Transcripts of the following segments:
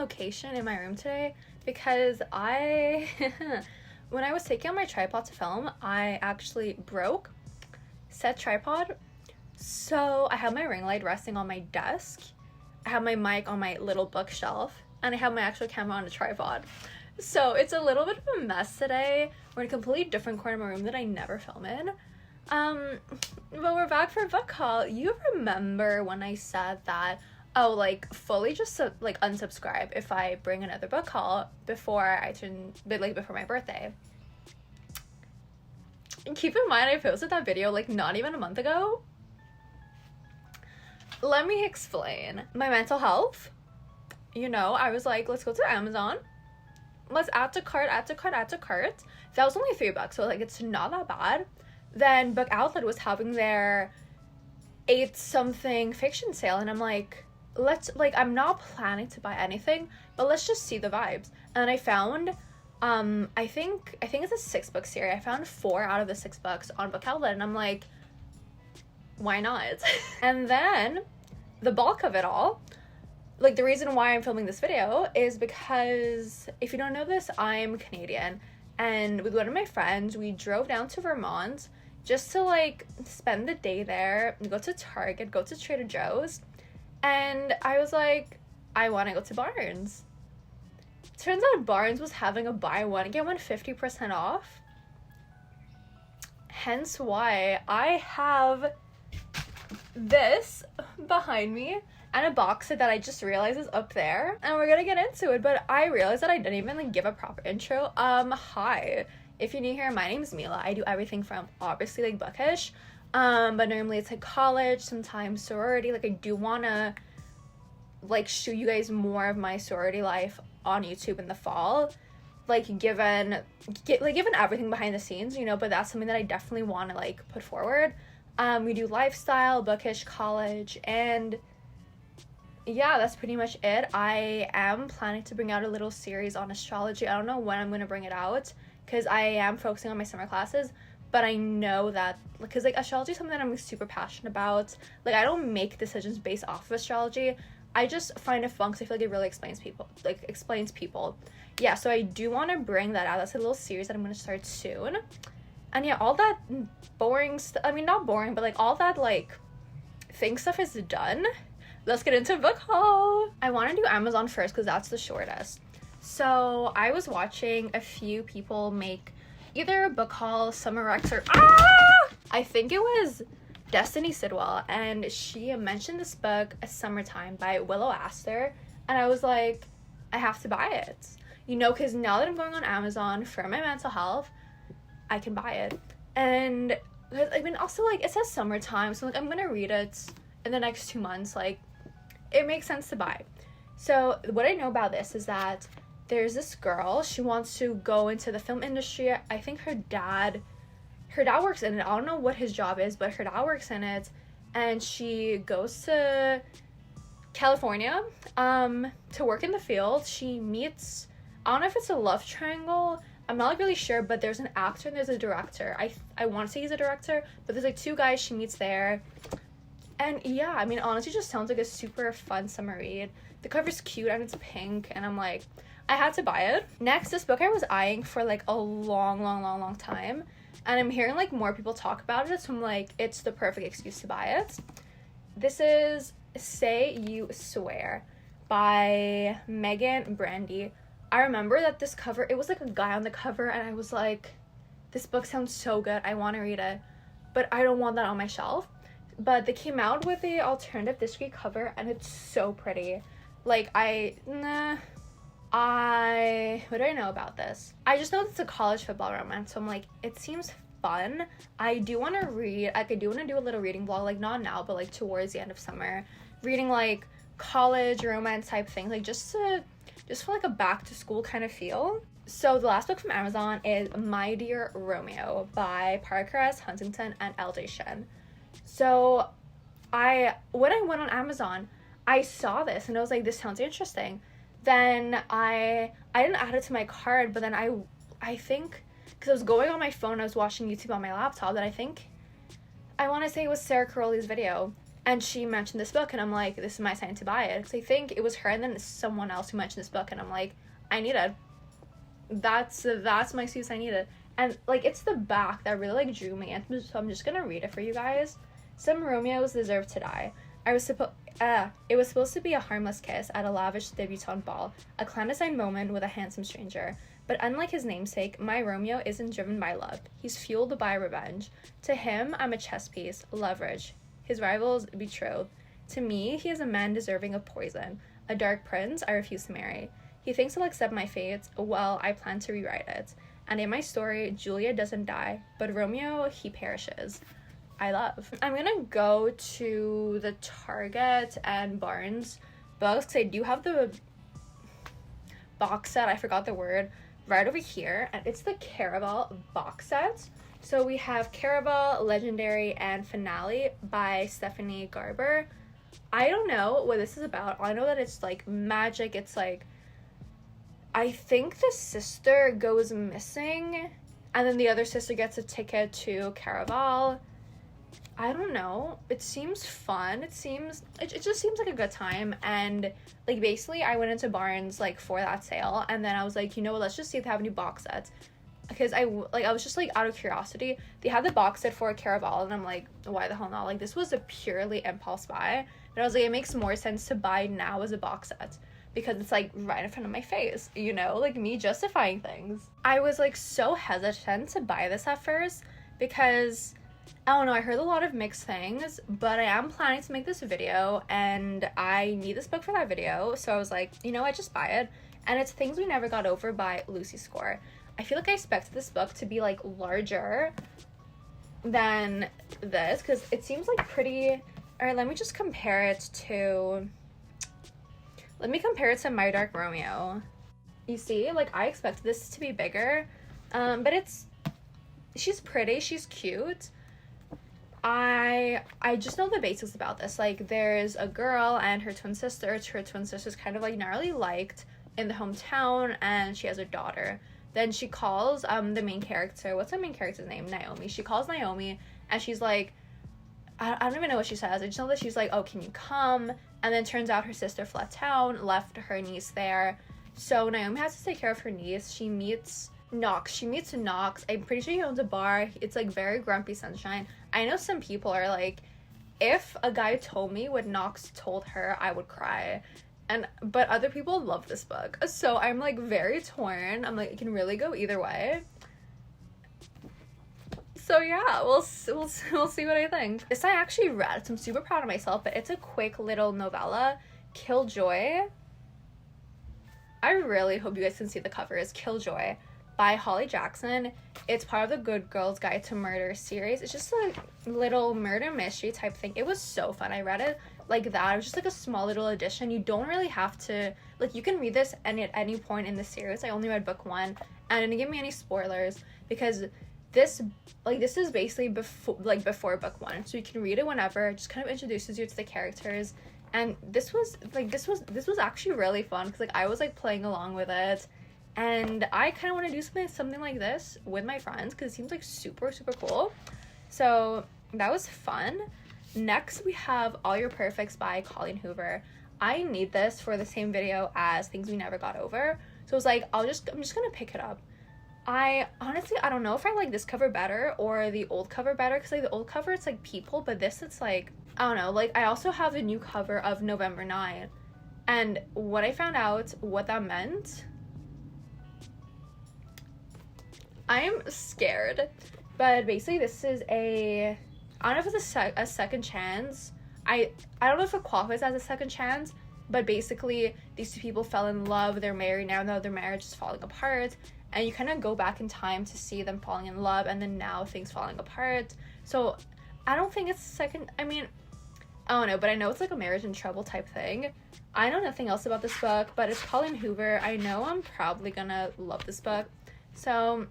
location in my room today because I when I was taking out my tripod to film, I actually broke said tripod. So I have my ring light resting on my desk, I have my mic on my little bookshelf, and I have my actual camera on a tripod. So it's a little bit of a mess today. We're in a completely different corner of my room that I never film in. But we're back for a book haul. You remember when I said that, oh, like, fully just like unsubscribe if I bring another book haul before before my birthday. And keep in mind, I posted that video like not even a month ago. Let me explain. My mental health, you know, I was like, let's go to Amazon. Let's add to cart. That was only $3, so like it's not that bad. Then Book Outlet was having their 8 something fiction sale, and I'm like, I'm not planning to buy anything, but let's just see the vibes. And I found I think it's a 6-book series. I found 4 out of the 6 books on Book Outlet, and I'm like, why not? And then the bulk of it all, like, the reason why I'm filming this video is because, if you don't know this, I'm Canadian, and with one of my friends, we drove down to Vermont just to like spend the day there, go to Target, go to Trader Joe's, and I was like, I want to go to Barnes. Turns out Barnes was having a buy one get one 50% off. Hence why I have this behind me and a box set that I just realized is up there, and we're gonna get into it. But I realized that I didn't even like give a proper intro. Hi, if you're new here, my name's Mila. I do everything from obviously like bookish, but normally it's like college, sometimes sorority. Like, I do wanna like show you guys more of my sorority life on YouTube in the fall, like given everything behind the scenes, you know, but that's something that I definitely want to like put forward. We do lifestyle, bookish, college, and yeah, that's pretty much it. I am planning to bring out a little series on astrology. I don't know when I'm going to bring it out because I am focusing on my summer classes, but I know that because like astrology is something that I'm super passionate about. Like, I don't make decisions based off of astrology. I just find it fun because I feel like it really explains people. Yeah, so I do want to bring that out. That's a little series that I'm going to start soon. And yeah, all that boring stuff, I mean, not boring, but like all that like thing stuff is done. Let's get into book haul. I want to do Amazon first because that's the shortest. So I was watching a few people make either a book haul, summer recs, or I think it was Destiny Sidwell, and she mentioned this book, A Summertime by Willow Astor, and I was like, I have to buy it, you know, because now that I'm going on Amazon for my mental health, I can buy it. And I mean, also like it says summertime, so like I'm gonna read it in the next 2 months. Like, it makes sense to buy. So what I know about this is that there's this girl, she wants to go into the film industry. I think her dad works in it. I don't know what his job is, but her dad works in it, and she goes to California to work in the field. She meets, I don't know if it's a love triangle, I'm not like really sure, but there's an actor and there's a director. I want to say he's a director, but there's like 2 guys she meets there. And yeah, I mean, honestly, just sounds like a super fun summer read. The cover's cute and it's pink, and I'm like, I had to buy it. Next, this book I was eyeing for like a long time, and I'm hearing like more people talk about it, so I'm like, it's the perfect excuse to buy it. This is Say You Swear by Megan Brandy. I remember that this cover, it was like a guy on the cover, and I was like, this book sounds so good, I want to read it, but I don't want that on my shelf. But they came out with the alternative discreet cover, and it's so pretty. Like, what do I know about this? I just know it's a college football romance, so I'm like, it seems fun. I do want to read, like, I do want to do a little reading vlog, like, not now, but like towards the end of summer, reading like college romance type things, like just for like a back to school kind of feel. So the last book from Amazon is My Dear Romeo by Parker S. Huntington and L.J. Shen. So when I went on Amazon, I saw this and I was like, this sounds interesting. Then I didn't add it to my cart, but then I think, because I was going on my phone, I was watching YouTube on my laptop, that I want to say it was Sarah Caroli's video. And she mentioned this book, and I'm like, this is my sign to buy it. Because I think it was her and then someone else who mentioned this book, and I'm like, I need it. That's my excuse, I need it. And, like, it's the back that really, like, drew me in. So I'm just gonna read it for you guys. Some Romeos deserve to die. It was supposed to be a harmless kiss at a lavish debutante ball, a clandestine moment with a handsome stranger. But unlike his namesake, my Romeo isn't driven by love. He's fueled by revenge. To him, I'm a chess piece, leverage. His rival's betrothed. To me, he is a man deserving of poison. A dark prince I refuse to marry. He thinks he'll accept my fate. Well, I plan to rewrite it. And in my story, Julia doesn't die, but Romeo, he perishes. I love. I'm gonna go to the Target and Barnes books, because I do have the box set, I forgot the word, right over here, and it's the Caraval box set. So we have Caraval, Legendary, and Finale by Stephanie Garber. I don't know what this is about. I know that it's like magic. It's like, I think the sister goes missing, and then the other sister gets a ticket to Caraval. I don't know. It seems fun. It just seems like a good time. And like basically I went into Barnes like for that sale, and then I was like, you know what, let's just see if they have any box sets. Because I was just like out of curiosity. They had the box set for Caraval, and I'm like, why the hell not? Like, this was a purely impulse buy. And I was like, it makes more sense to buy now as a box set, because it's like right in front of my face, you know, like me justifying things. I was like so hesitant to buy this at first because I don't know, I heard a lot of mixed things, but I am planning to make this video and I need this book for that video. So I was like, you know what, just buy it. And it's Things We Never Got Over by Lucy Score. I feel like I expected this book to be like larger than this, because it seems like pretty. All right, let me compare it to My Dark Romeo. You see, like I expected this to be bigger, but she's pretty, she's cute. I just know the basics about this. Like, there's a girl and her twin sister. Her twin sister's kind of like not really liked in the hometown, and she has a daughter. Then she calls the main character, what's the main character's name? Naomi. She calls Naomi, and she's like, I don't even know what she says. I just know that she's like, oh, can you come? And then turns out her sister fled town, left her niece there. So Naomi has to take care of her niece. She meets Knox. I'm pretty sure he owns a bar. It's like very grumpy sunshine. I know some people are like, if a guy told me what Knox told her, I would cry. But other people love this book. So I'm like very torn. I'm like, it can really go either way. So yeah, we'll see what I think. This I actually read, so I'm super proud of myself, but it's a quick little novella, Killjoy. I really hope you guys can see the cover. It's Killjoy by Holly Jackson. It's part of the Good Girls Guide to Murder series. It's just a little murder mystery type thing. It was so fun. I read it like that. It was just like a small little edition. You don't really have to, like, you can read this at any point in the series. I only read book 1, and it didn't give me any spoilers because this is basically before book 1, so you can read it whenever. It just kind of introduces you to the characters, and this was actually really fun because like I was like playing along with it, and I kind of want to do something like this with my friends because it seems like super cool. So that was fun. Next we have All Your Perfects by Colleen Hoover. I need this for the same video as Things We Never Got Over, so I was like, I'm just gonna pick it up. I honestly, I don't know if I like this cover better or the old cover better, because like the old cover it's like people, but this it's like, I don't know. Like, I also have the new cover of November 9, and what I found out what that meant, I'm scared. But basically this is I don't know if it's a second chance. I don't know if it qualifies as a second chance, but basically these two people fell in love, they're married now their marriage is falling apart, and you kind of go back in time to see them falling in love, and then now things falling apart. So I don't think it's second. I mean, I don't know, but I know it's like a marriage in trouble type thing. I know nothing else about this book, but it's Colleen Hoover. I know I'm probably gonna love this book, so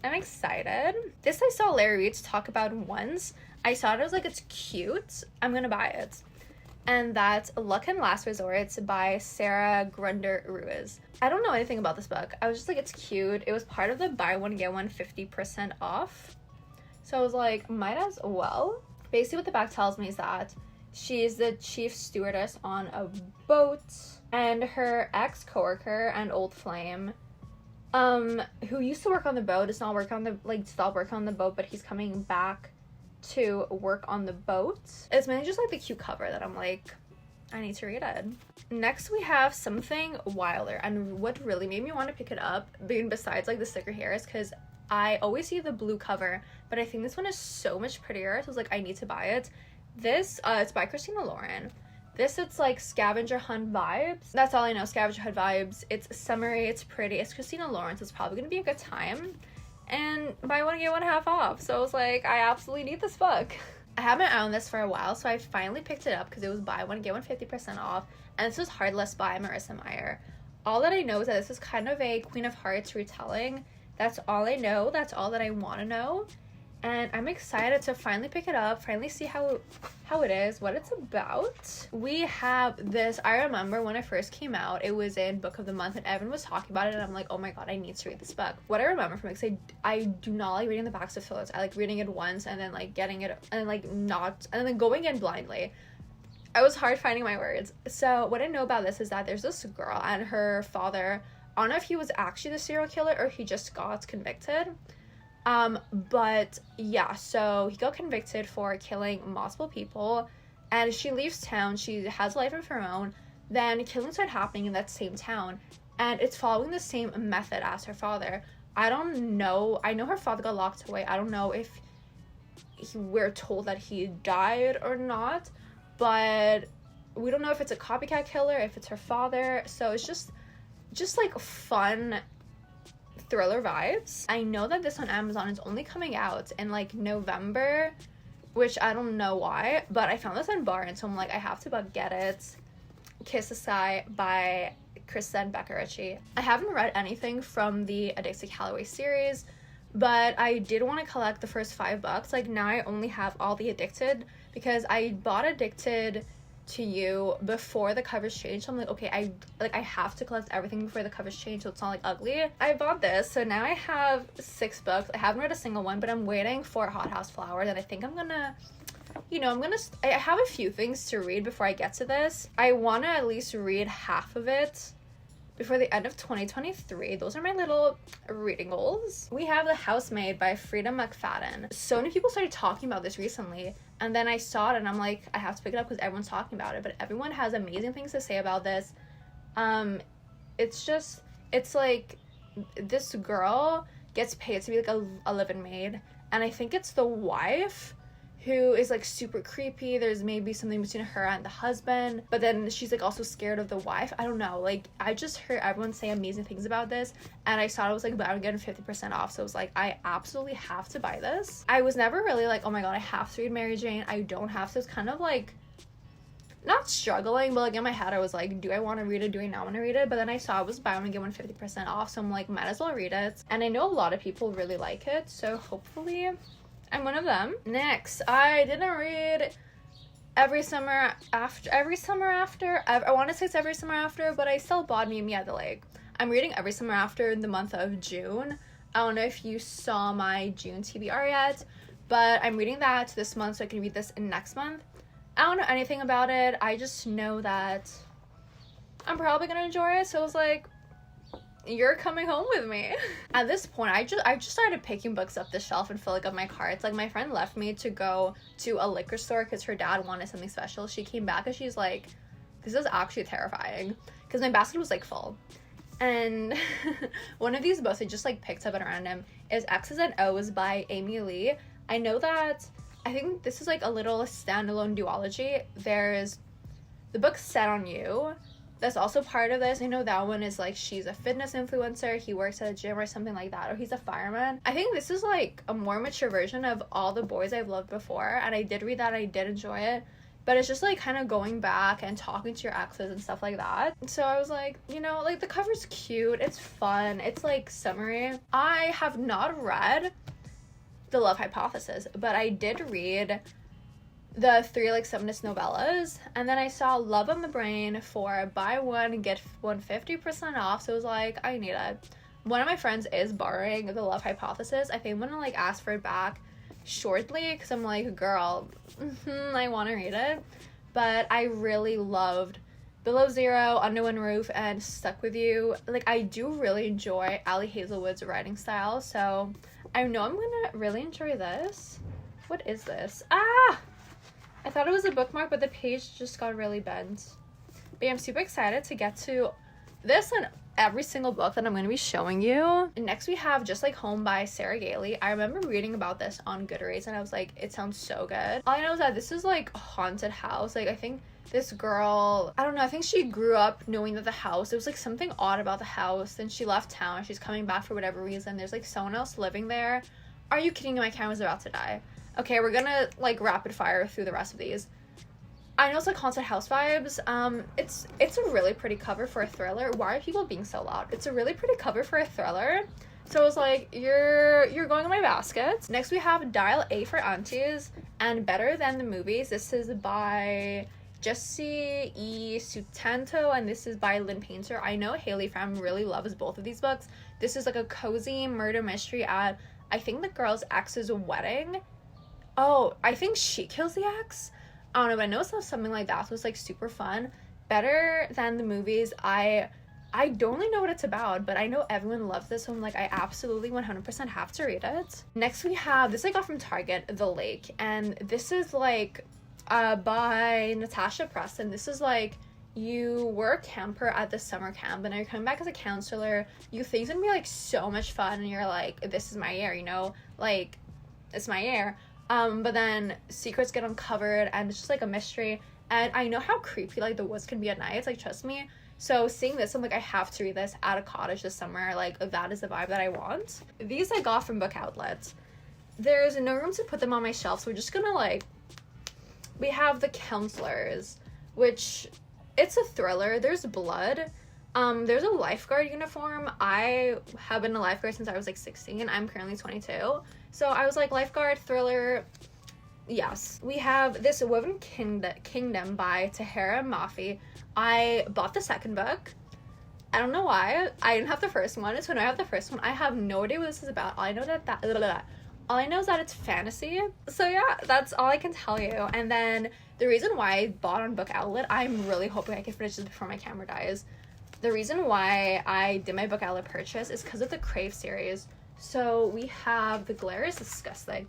I'm excited. This I saw Larry Reed talk about once. I saw it, I was like, it's cute, I'm gonna buy it. And that's Luck and Last Resort by Sarah Grunder Ruiz. I don't know anything about this book. I was just like, it's cute. It was part of the buy one get one 50% off. So I was like, might as well. Basically what the back tells me is that She's the chief stewardess on a boat, and her ex-coworker and old flame, who used to work on the boat, does not work on the, like, stop working on the boat, but he's coming back to work on the boat. It's mainly just, like, the cute cover that I'm like, I need to read it. Next, we have Something Wilder, and what really made me want to pick it up, besides, like, the sticker here, is because I always see the blue cover, but I think this one is so much prettier, so I was like, I need to buy it. This, it's by Christina Lauren. This, it's like scavenger hunt vibes. That's all I know, scavenger hunt vibes. It's summery, it's pretty, it's Christina Lauren, so it's probably gonna be a good time. And buy one, get one half off. So I was like, I absolutely need this book. I haven't owned this for a while, so I finally picked it up because it was buy one, get one 50% off. And this was Heartless by Marissa Meyer. All that I know is that this is kind of a Queen of Hearts retelling. That's all I know. That's all that I want to know. And I'm excited to finally pick it up, finally see how it is, what it's about. We have this. I remember when it first came out, it was in Book of the Month, and Evan was talking about it, and I'm like, oh my god, I need to read this book. What I remember from it, because I do not like reading the backs of fillers. I like reading it once, and then, like, getting it, and then, like, not, and then going in blindly. I was hard finding my words. So what I know about this is that there's this girl, and her father, I don't know if he was actually the serial killer, or he just got convicted. But yeah, so he got convicted for killing multiple people, and she leaves town. She has a life of her own. Then killings start happening in that same town, and it's following the same method as her father. I don't know. I know her father got locked away. I don't know if we're told that he died or not, but we don't know if it's a copycat killer, if it's her father. So it's just like fun thriller vibes. I know that this on Amazon is only coming out in like November, which I don't know why, but I found this on Barnes, so I'm like, I have to get it. Kiss the Sky by Kristen Becker-Ritchie. I haven't read anything from the Addicted Calloway series, but I did want to collect the first 5 books. Like, now I only have all the Addicted because I bought Addicted to You before the covers changed, so I'm like, okay, I have to collect everything before the covers change so it's not like ugly. I bought this, so now I have 6 books. I haven't read a single one, but I'm waiting for Hot House Flowers, and I think I'm gonna, I have a few things to read before I get to this. I want to at least read half of it before the end of 2023. Those are my little reading goals. We have The Housemaid by Frida McFadden. So many people started talking about this recently, and then I saw it and I'm like, I have to pick it up because everyone's talking about it, but everyone has amazing things to say about this. It's like this girl gets paid to be like a live-in maid, and I think it's the wife who is like super creepy. There's maybe something between her and the husband, but then she's like also scared of the wife. I don't know, like, I just heard everyone say amazing things about this, and I saw it was like, but I'm getting 50% off, so I was like, I absolutely have to buy this. I was never really like, oh my god, I have to read Mary Jane. I don't have to. It's kind of like not struggling, but like in my head I was like, do I want to read it, do I not want to read it? But then I saw it was buy one get one 50% off, so I'm like, might as well read it. And I know a lot of people really like it, so hopefully I'm one of them. Next, I didn't read Every Summer After. I want to say it's Every Summer After, but I still bought Me at the Lake. I'm reading Every Summer After in the month of June. I don't know if you saw my June TBR yet, but I'm reading that this month so I can read this next month. I don't know anything about it. I just know that I'm probably gonna enjoy it, so I was like, you're coming home with me. At this point, I just started picking books off the shelf and filling up my carts. Like, my friend left me to go to a liquor store because her dad wanted something special. She came back and she's like, this is actually terrifying, because my basket was like full. And one of these books I just like picked up at random is X's and O's by Amy Lee. I think this is like a little standalone duology. There's the book Set on You. That's also part of this. I know that one is like, she's a fitness influencer, he works at a gym or something like that, or he's a fireman. I think this is like a more mature version of All the Boys I've Loved Before, and I did read that, I did enjoy it, but it's just like kind of going back and talking to your exes and stuff like that. So I was like, like, the cover's cute, it's fun, it's like summery. I have not read The Love Hypothesis, but I did read the 3 like feminist novellas, and then I saw Love on the Brain for buy one get one 50% off, so I was like, I need it. One of my friends is borrowing The Love Hypothesis. I think I'm gonna like ask for it back shortly, because I'm like, girl, I want to read it. but I really loved Below Zero, Under One Roof, and Stuck With You. Like, I do really enjoy Ali Hazelwood's writing style, so I know I'm gonna really enjoy this. What is this? Ah! I thought it was a bookmark, but the page just got really bent. But yeah, I'm super excited to get to this and every single book that I'm going to be showing you. And next we have Just Like Home by Sarah Gailey. I remember reading about this on Goodreads and I was like, it sounds so good. All I know is that this is like a haunted house. Like, I think this girl, I don't know, I think she grew up knowing that the house, there was like something odd about the house. Then she left town. She's coming back for whatever reason. There's like someone else living there. Are you kidding me? My camera's about to die. Okay, we're gonna like rapid fire through the rest of these. I know it's like haunted house vibes. It's a really pretty cover for a thriller. Why are people being so loud? It's a really pretty cover for a thriller. So I was like, you're going in my basket. Next we have Dial A for Aunties and Better Than the Movies. This is by Jesse E. Sutanto and this is by Lynn Painter. I know Haley Fram really loves both of these books. This is like a cozy murder mystery at, I think, the girl's ex's wedding. Oh, I think she kills the ex. I don't know, but I know it's something like that, so it's like super fun. Better Than the Movies. I don't really know what it's about, but I know everyone loves this, so I'm like, I absolutely 100% have to read it. Next we have, this I got from Target, The Lake, and this is like by Natasha Preston. This is like, you were a camper at the summer camp and you're coming back as a counselor. You think it's gonna be like so much fun and you're like, this is my year, you know, like, it's my year. But then secrets get uncovered and it's just like a mystery. And I know how creepy like the woods can be at night. It's like, trust me. So seeing this, I'm like, I have to read this at a cottage this summer. Like, that is the vibe that I want. These I got from book outlets. There's no room to put them on my shelf, so we're just gonna like, we have The Counselors, which it's a thriller. There's blood. There's a lifeguard uniform. I have been a lifeguard since I was like 16. I'm currently 22. So I was like, lifeguard, thriller, yes. We have this Woven Kingdom by Tahira Mafi. I bought the second book. I don't know why. I didn't have the first one. So when I have the first one, I have no idea what this is about. All I know all I know is that it's fantasy. So yeah, that's all I can tell you. And then the reason why I bought on Book Outlet, I'm really hoping I can finish this before my camera dies. The reason why I did my Book Outlet purchase is because of the Crave series. So we have, the glare is disgusting.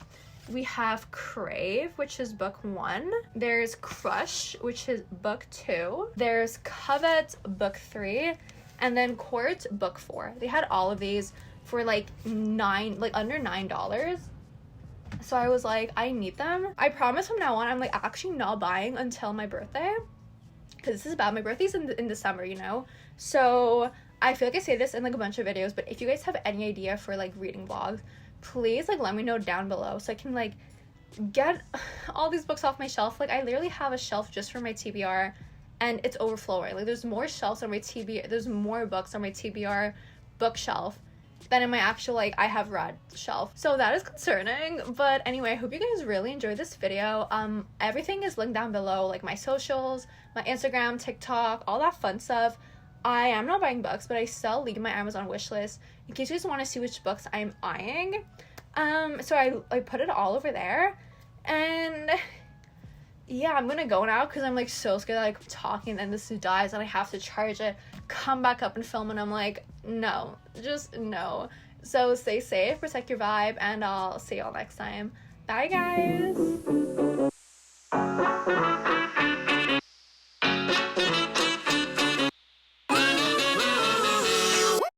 We have Crave, which is book 1. There's Crush, which is book 2. There's Covet, book 3. And then Court, book 4. They had all of these for like under $9. So I was like, I need them. I promise from now on, I'm like actually not buying until my birthday. Because this is about, my birthday's in December, you know? So I feel like I say this in like a bunch of videos, but if you guys have any idea for like reading vlogs, please like let me know down below so I can like get all these books off my shelf. Like, I literally have a shelf just for my TBR and it's overflowing. Like, there's more shelves on my TBR, there's more books on my TBR bookshelf than in my actual like I have read shelf. So that is concerning. But anyway, I hope you guys really enjoyed this video. Everything is linked down below, like my socials, my Instagram, TikTok, all that fun stuff. I am not buying books, but I still leave my Amazon wishlist in case you guys want to see which books I'm eyeing. So I put it all over there. And yeah, I'm gonna go now because I'm like so scared that like talking and this dies and I have to charge it, come back up and film, and I'm like, no, just no. So stay safe, protect your vibe, and I'll see y'all next time. Bye guys.